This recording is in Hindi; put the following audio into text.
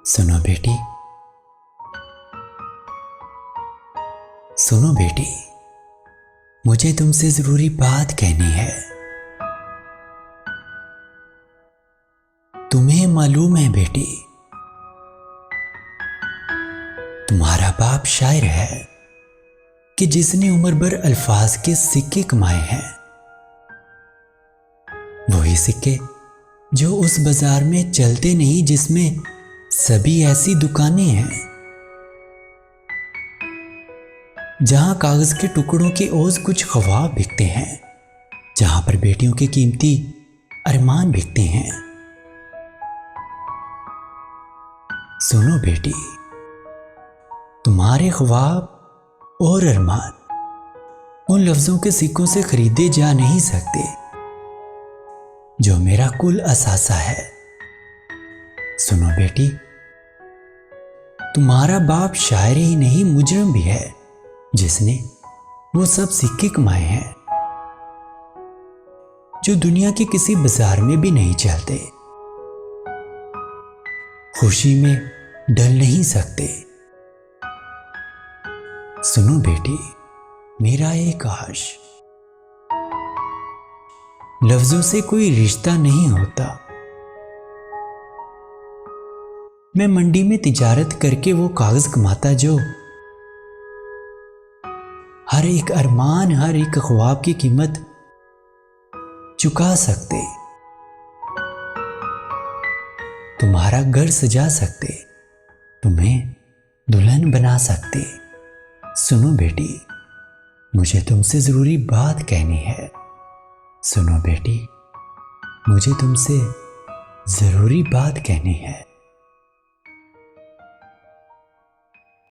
सुनो बेटी, सुनो बेटी, मुझे तुमसे जरूरी बात कहनी है। तुम्हें मालूम है बेटी, तुम्हारा बाप शायर है कि जिसने उम्र भर अल्फाज के सिक्के कमाए हैं, वही सिक्के जो उस बाजार में चलते नहीं जिसमें सभी ऐसी दुकानें हैं जहां कागज के टुकड़ों के ओज कुछ ख्वाब बिकते हैं, जहां पर बेटियों के कीमती अरमान बिकते हैं। सुनो बेटी, तुम्हारे ख्वाब और अरमान उन लफ्जों के सिक्कों से खरीदे जा नहीं सकते जो मेरा कुल असासा है। सुनो बेटी, तुम्हारा बाप शायर ही नहीं मुजरिम भी है, जिसने वो सब सिक्के कमाए हैं जो दुनिया के किसी बाजार में भी नहीं चलते, खुशी में ढल नहीं सकते। सुनो बेटी, मेरा एक आश, लफ्जों से कोई रिश्ता नहीं होता। मैं मंडी में तिजारत करके वो कागज कमाता जो हर एक अरमान, हर एक ख्वाब की कीमत चुका सकते, तुम्हारा घर सजा सकते, तुम्हें दुल्हन बना सकते। सुनो बेटी, मुझे तुमसे जरूरी बात कहनी है। सुनो बेटी, मुझे तुमसे जरूरी बात कहनी है।